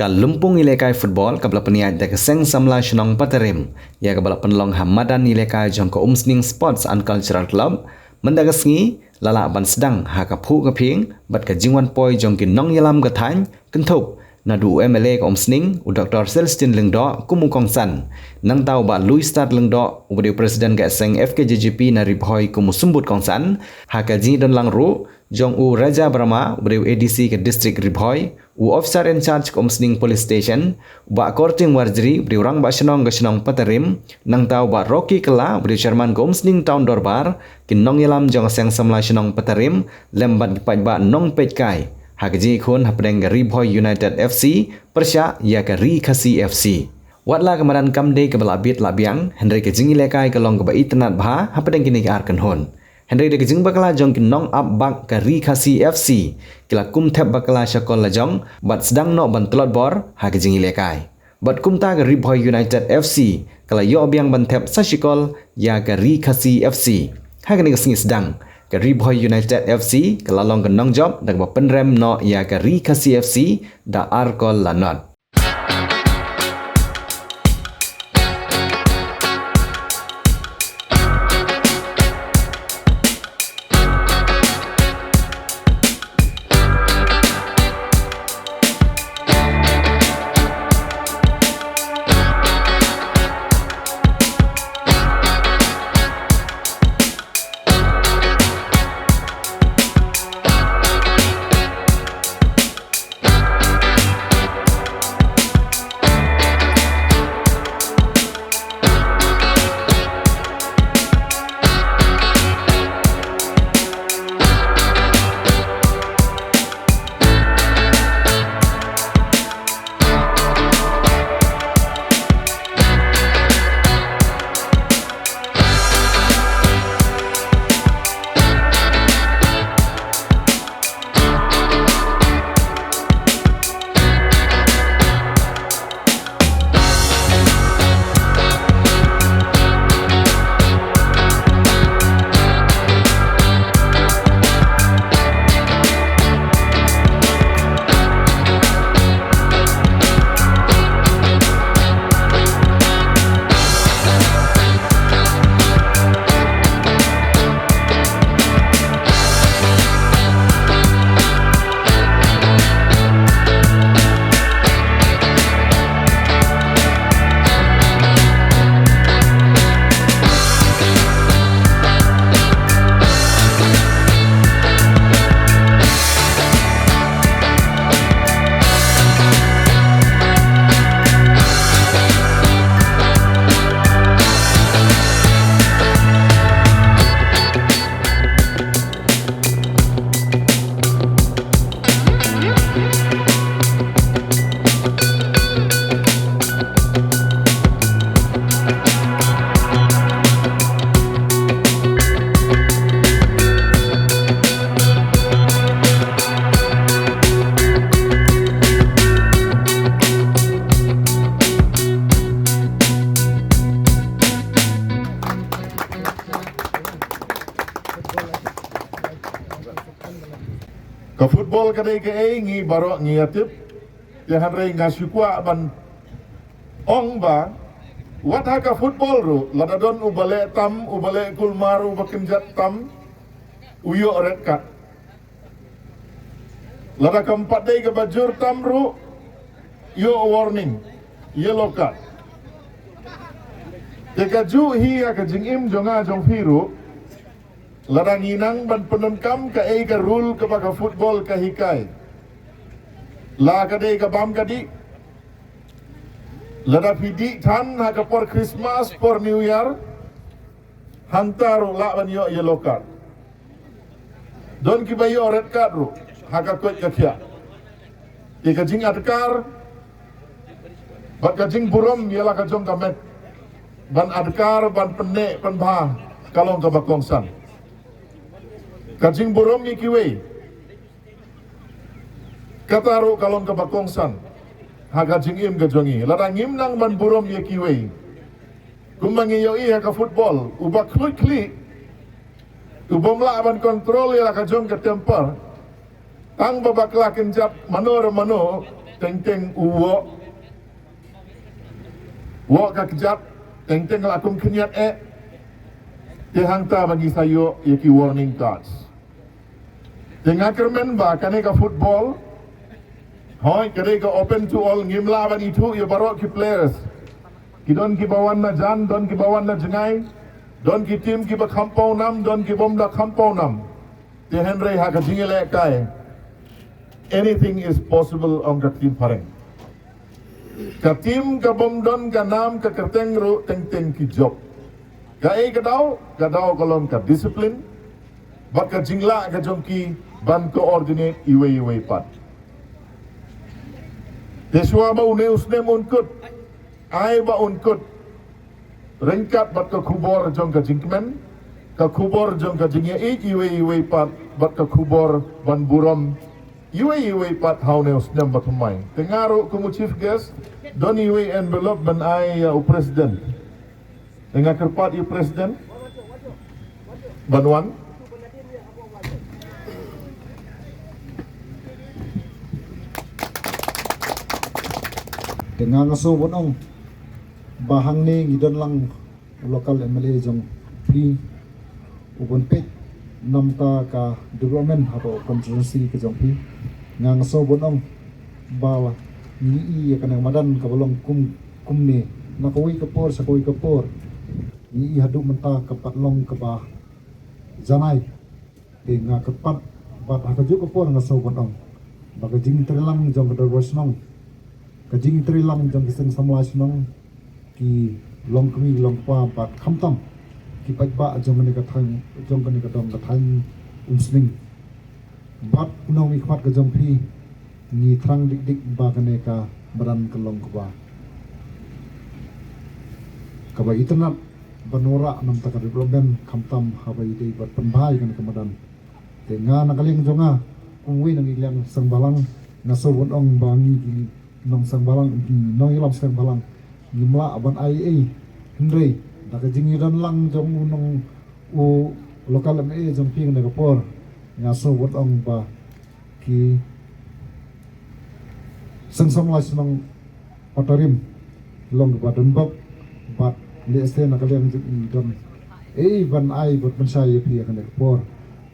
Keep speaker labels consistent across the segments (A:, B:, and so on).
A: ka lumpung ilekai football ka bala peniat da keseng samla shnong patarim ya ka bala penlong hamadan ilekai jong ka Umsning Sports and Cultural Club mendagasngi lala ban sedang ha ka phu ka phing bat ka jingwan poi jong ki nong yalam ka thain kenthop na du MLA ka Umsning u Dr. Celestin Lengdo kumu kongsan nang tau ba Louis Stad Lengdo u presiden ka seng FKJJP na ribhoi kumu sumbut kongsan ha ka ji don lang ru jong u Raja Brahma u ADC ke district ribhoi u officer in charge ka Umsning Police Station ba korting warjri u rang ba shnong patarim nang tau ba Rocky Kala u chairman ka Umsning Town Dorbar kin nong yalam jong seng samla shnong patarim lembat paj ba nong pejkai Hakaji khun hapdeng Ribhoi United FC persya ya ke Ri Khasi FC. Watla kemaran kamde ke belabit labiang Henry ke jingi lekai ke long ke bai tenat bha hapdeng kini ke arkan hon. Henry de ke jing bakala jong ke nong up bak ke Ri Khasi FC kila kum thep bakala syakol la jong bat sedang no ban telot bor ha ke jingi lekai. Bat kumta ke Ribhoi United FC kala yo biang ban thep sasyikol ya ke Ri Khasi FC. Ha ke ni ke singi sedang ke Ribhoi United FC ke lalong ke nong job dak ba penrem no ya ke Ri Khasi FC da arkol lanot.
B: Ke football kadai ke ngi barok ngi atip yang hari ngasukwa ban ong ba wat haka football ru ladadon ubale tam ubale kulmaru bakinjat tam uyo red card lada keempat day ke bajur tam ru yo warning yellow card jika ju hi ka jingim jonga jong firu larang inang ban penunkam ka ei ka rule ka baka football ka hikai la ka dei ka bam ka di lada pidi tan ha ka por Christmas por New Year hantar la ban yo yellow card don ki bayo red card ru ha ka kot ka kya di ka jing adkar bat ka jing burom yela ka jong ka met ban adkar ban penne ban bha kalong ka bakongsan kajing burom ni kiwe kataru kalon ke bakongsan ha kajing im ke jongi larang im nang ban burom ye kiwe kumangi yo i ha ka football ubak klik ubomla ban kontrol ya ka jong ke temper tang babak la kenjap mano teng uwo ka kejap teng lakum kenyat te hangta bagi sayo yaki warning cards tengah kermen ba kane ka football hoy kare ka open to all ngimla ban itu yo baro ki players ki don ki bawan na jan don ki bawan na jengai don ki tim ki ba kampau nam don ki bom da kampau nam te henry ha ka jingele kai anything is possible on ka tim pareng ka tim ka bom don ka nam ka kerteng ro teng ki job ka ka dau kolon ka discipline bat ka jingla ka jongki ban coordinate iwe pat Deswa ba une usnem unkut ai ba unkut ringkat bat ka kubor jong ka jingkmen ka kubor jong ka jingye iwe pat bat ka kubor ban buram iwe pat haune usnem bat mai tengaro kumu chief guest don iwe envelope ban ai president dengan kerpat president banwan
C: dengan ngaso bonong bahang ni ngidon lang lokal MLA jong pi ubon pet namta ka development atau constituency ke jong pi ngang ngaso bonong bala ni i kanang madan ka bolong kum ni nakoi kapor sakoi kapor ni i hadu menta ka patlong ka ba janai te nga kapat bat hakaju kapor ngaso bonong baga jing terlang jong ka dorwasnong kajing trilang jang kiseng samlas nong ki long kami long pa bat khamtam ki pajba jong ni ka thang jong ni ka dom ka thang umsning bat unong mi khwat ka jong phi ni thrang dik ba ka ne ka baran ka long ka ba itna banora nam ta ka development khamtam ha ba ide bat panbai kan ka madan te nga nakaling jonga kungwi nang ilang sangbalang nasobon ong bangi ki nong sang balang nong ilam sang balang ngimla aban ai hindrei daga jingiran lang jong unong u lokal me jong ping na kapor ngaso bot ong ba ki sang las nong patarim long ba don bab bat le ste na kalem jing don ban ai bot ban sai pi kan kapor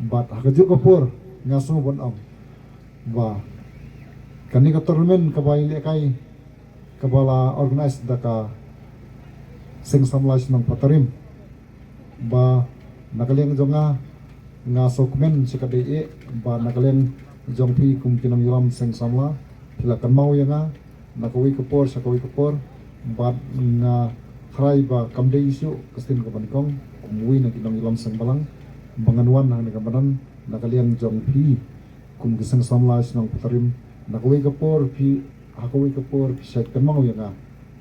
C: bat hakaju kapor ngaso bot ong ba kani ka tournament ka baile kai kabala organize daka sing samlas ng patarim ba nakaleng jonga nga sokmen sikadei ba nakaleng jongpi kum kinam yulam sing samla hilakan mau ya nga nakawi kapor sakawi kapor ba nga try ba kamde isu kastin ka banikong umuwi na kinam yulam sing balang banganwan na nagabanan nakaleng jongpi kum kisang samlas ng patarim nakawi kapor pi hakawi kapor pi sait kan mau yang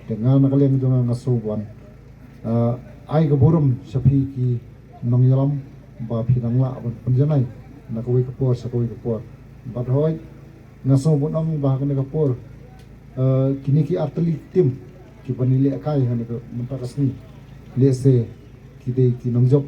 C: dengan nakaleng jonga ngasuban ai kaburum sapi ki nong yalam ba pinangla ban panjanai nakawi kapor sakawi kapor bat hoy ngasubon ang ba kan kapor kini ki atlet tim ki panili kai han ko mentakas ni lese ki dei ki nong job